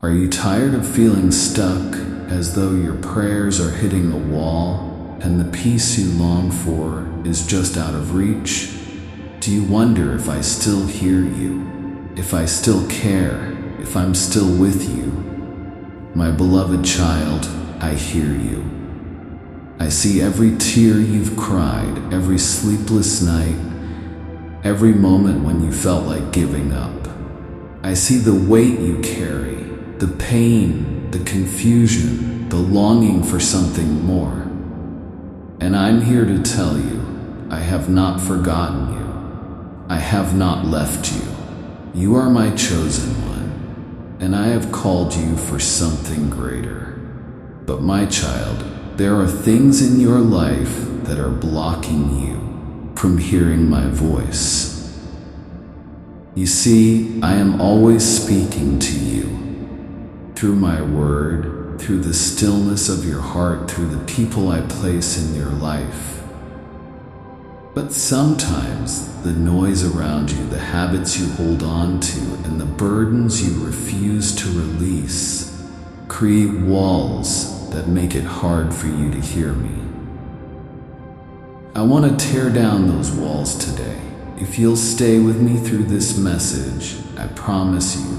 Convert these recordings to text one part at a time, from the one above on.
Are you tired of feeling stuck, as though your prayers are hitting a wall and the peace you long for is just out of reach? Do you wonder if I still hear you, if I still care, if I'm still with you? My beloved child, I hear you. I see every tear you've cried, every sleepless night, every moment when you felt like giving up. I see the weight you carry, the pain, the confusion, the longing for something more. And I'm here to tell you, I have not forgotten you. I have not left you. You are my chosen one, and I have called you for something greater. But my child, there are things in your life that are blocking you from hearing my voice. You see, I am always speaking to you through my word, through the stillness of your heart, through the people I place in your life. But sometimes the noise around you, the habits you hold on to, and the burdens you refuse to release create walls that make it hard for you to hear me. I want to tear down those walls today. If you'll stay with me through this message, I promise you,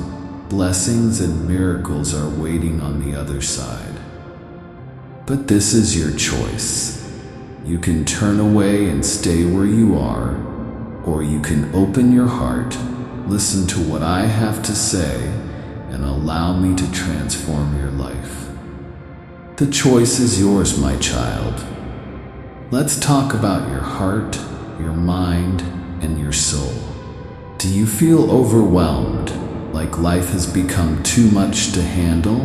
blessings and miracles are waiting on the other side. But this is your choice. You can turn away and stay where you are, or you can open your heart, listen to what I have to say, and allow me to transform your life. The choice is yours, my child. Let's talk about your heart, your mind, and your soul. Do you feel overwhelmed, like life has become too much to handle?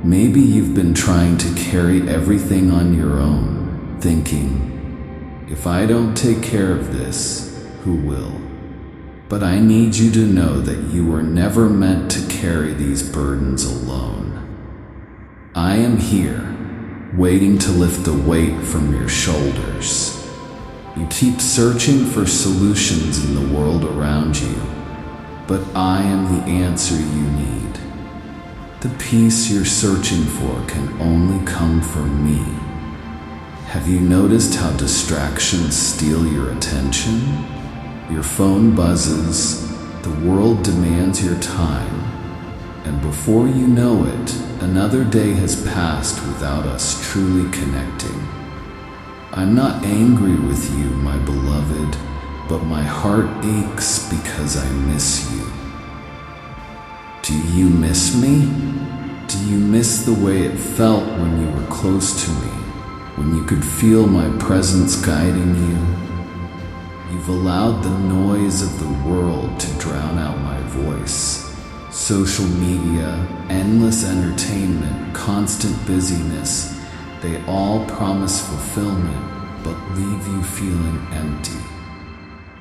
Maybe you've been trying to carry everything on your own, thinking, if I don't take care of this, who will? But I need you to know that you were never meant to carry these burdens alone. I am here, waiting to lift the weight from your shoulders. You keep searching for solutions in the world around you, but I am the answer you need. The peace you're searching for can only come from me. Have you noticed how distractions steal your attention? Your phone buzzes, the world demands your time, and before you know it, another day has passed without us truly connecting. I'm not angry with you, my beloved, but my heart aches because I miss you. Do you miss me? Do you miss the way it felt when you were close to me, when you could feel my presence guiding you? You've allowed the noise of the world to drown out my voice. Social media, endless entertainment, constant busyness, they all promise fulfillment, but leave you feeling empty.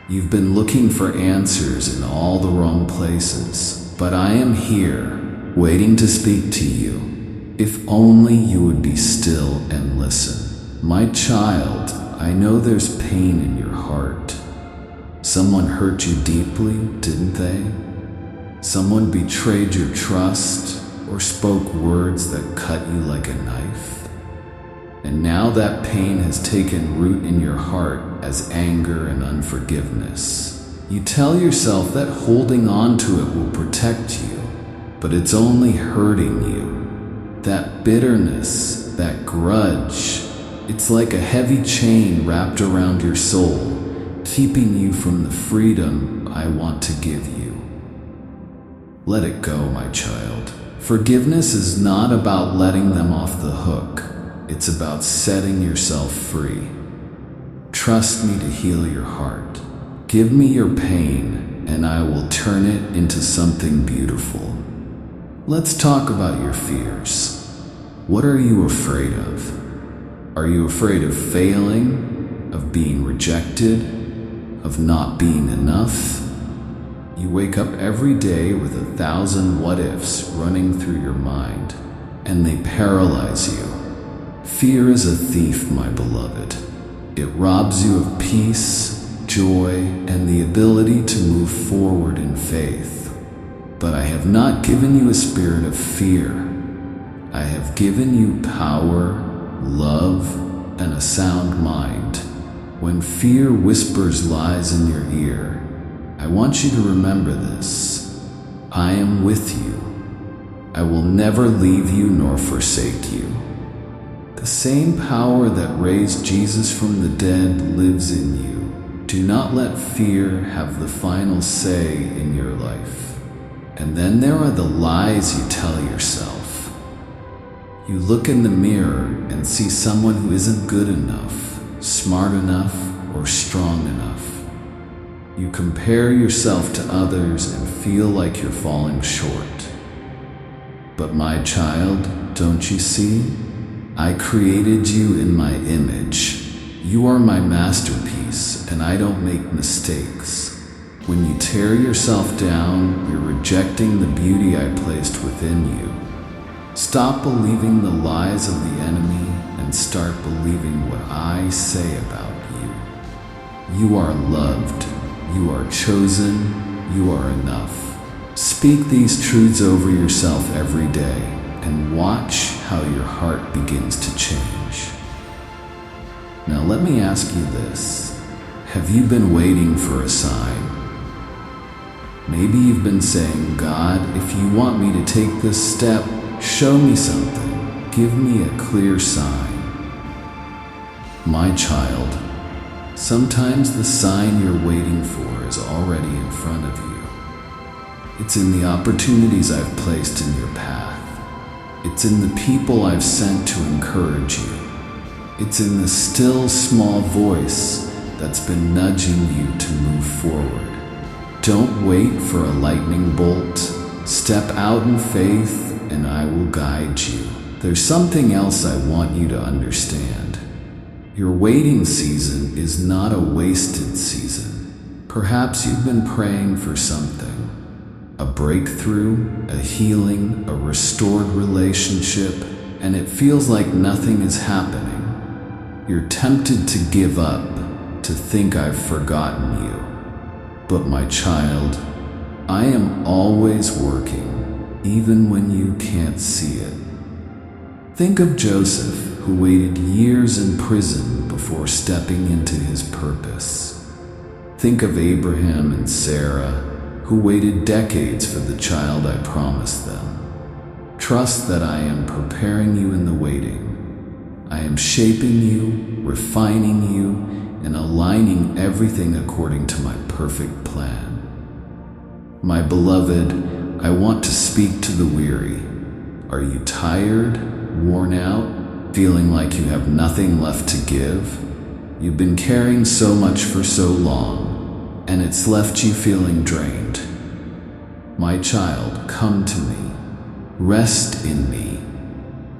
You've been looking for answers in all the wrong places, but I am here, waiting to speak to you. If only you would be still and listen. My child, I know there's pain in your heart. Someone hurt you deeply, didn't they? Someone betrayed your trust or spoke words that cut you like a knife. And now that pain has taken root in your heart as anger and unforgiveness. You tell yourself that holding on to it will protect you, but it's only hurting you. That bitterness, that grudge, it's like a heavy chain wrapped around your soul, keeping you from the freedom I want to give you. Let it go, my child. Forgiveness is not about letting them off the hook. It's about setting yourself free. Trust me to heal your heart. Give me your pain, and I will turn it into something beautiful. Let's talk about your fears. What are you afraid of? Are you afraid of failing, of being rejected, of not being enough? You wake up every day with 1,000 what-ifs running through your mind, and they paralyze you. Fear is a thief, my beloved. It robs you of peace, joy, and the ability to move forward in faith. But I have not given you a spirit of fear. I have given you power, love, and a sound mind. When fear whispers lies in your ear, I want you to remember this. I am with you. I will never leave you nor forsake you. The same power that raised Jesus from the dead lives in you. Do not let fear have the final say in your life. And then there are the lies you tell yourself. You look in the mirror and see someone who isn't good enough, smart enough, or strong enough. You compare yourself to others and feel like you're falling short. But my child, don't you see? I created you in my image. You are my masterpiece, and I don't make mistakes. When you tear yourself down, you're rejecting the beauty I placed within you. Stop believing the lies of the enemy and start believing what I say about you. You are loved. You are chosen. You are enough. Speak these truths over yourself every day and watch how your heart begins to change. Now let me ask you this. Have you been waiting for a sign? Maybe you've been saying, God, if you want me to take this step, show me something. Give me a clear sign. My child, sometimes the sign you're waiting for is already in front of you. It's in the opportunities I've placed in your path. It's in the people I've sent to encourage you. It's in the still small voice that's been nudging you to move forward. Don't wait for a lightning bolt. Step out in faith and I will guide you. There's something else I want you to understand. Your waiting season is not a wasted season. Perhaps you've been praying for something. A breakthrough, a healing, a restored relationship, and it feels like nothing is happening. You're tempted to give up, to think I've forgotten you. But my child, I am always working, even when you can't see it. Think of Joseph, who waited years in prison before stepping into his purpose. Think of Abraham and Sarah, who waited decades for the child I promised them. Trust that I am preparing you in the waiting. I am shaping you, refining you, and aligning everything according to my perfect plan. My beloved, I want to speak to the weary. Are you tired, worn out, feeling like you have nothing left to give? You've been carrying so much for so long, and it's left you feeling drained. My child, come to me. Rest in me.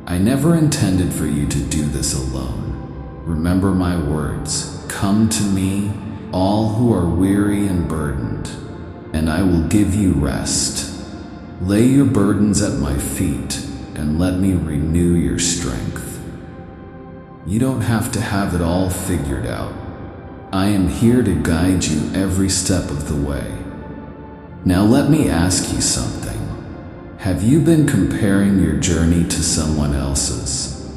I never intended for you to do this alone. Remember my words. Come to me, all who are weary and burdened, and I will give you rest. Lay your burdens at my feet and let me renew your strength. You don't have to have it all figured out. I am here to guide you every step of the way. Now let me ask you something. Have you been comparing your journey to someone else's?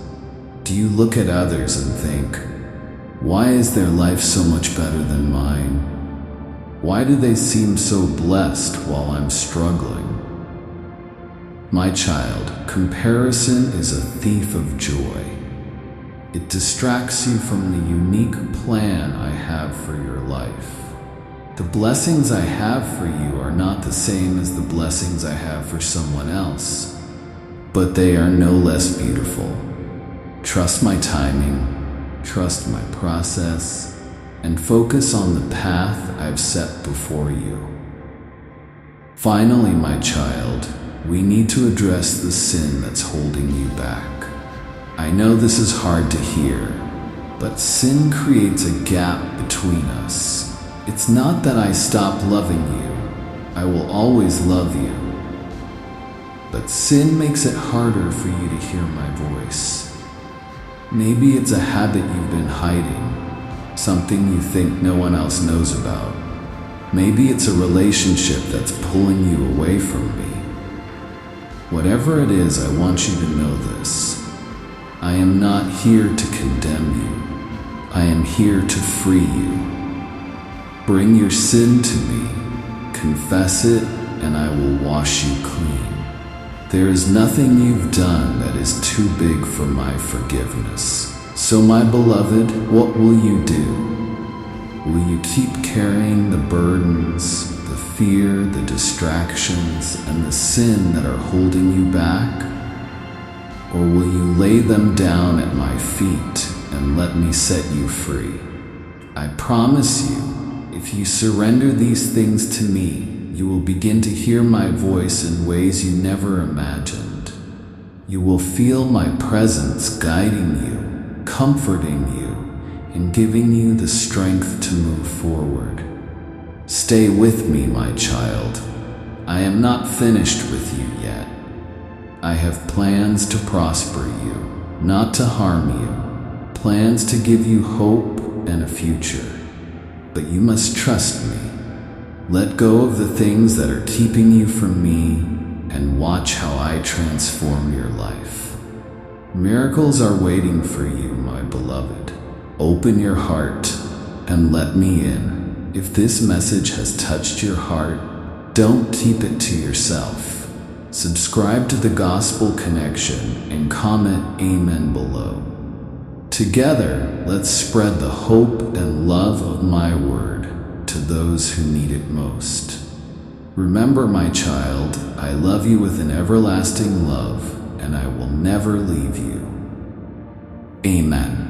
Do you look at others and think, why is their life so much better than mine? Why do they seem so blessed while I'm struggling? My child, comparison is a thief of joy. It distracts you from the unique plan I have for your life. The blessings I have for you are not the same as the blessings I have for someone else, but they are no less beautiful. Trust my timing, trust my process, and focus on the path I've set before you. Finally, my child, we need to address the sin that's holding you back. I know this is hard to hear, but sin creates a gap between us. It's not that I stop loving you. I will always love you. But sin makes it harder for you to hear my voice. Maybe it's a habit you've been hiding, something you think no one else knows about. Maybe it's a relationship that's pulling you away from me. Whatever it is, I want you to know this. I am not here to condemn you. I am here to free you. Bring your sin to me, confess it, and I will wash you clean. There is nothing you've done that is too big for my forgiveness. So my beloved, what will you do? Will you keep carrying the burdens, the fear, the distractions, and the sin that are holding you back? Or will you lay them down at my feet and let me set you free? I promise you, if you surrender these things to me, you will begin to hear my voice in ways you never imagined. You will feel my presence guiding you, comforting you, and giving you the strength to move forward. Stay with me, my child. I am not finished with you yet. I have plans to prosper you, not to harm you, plans to give you hope and a future. But you must trust me. Let go of the things that are keeping you from me and watch how I transform your life. Miracles are waiting for you, my beloved. Open your heart and let me in. If this message has touched your heart, don't keep it to yourself. Subscribe to the Gospel Connection and comment Amen below. Together, let's spread the hope and love of my word to those who need it most. Remember, my child, I love you with an everlasting love, and I will never leave you. Amen.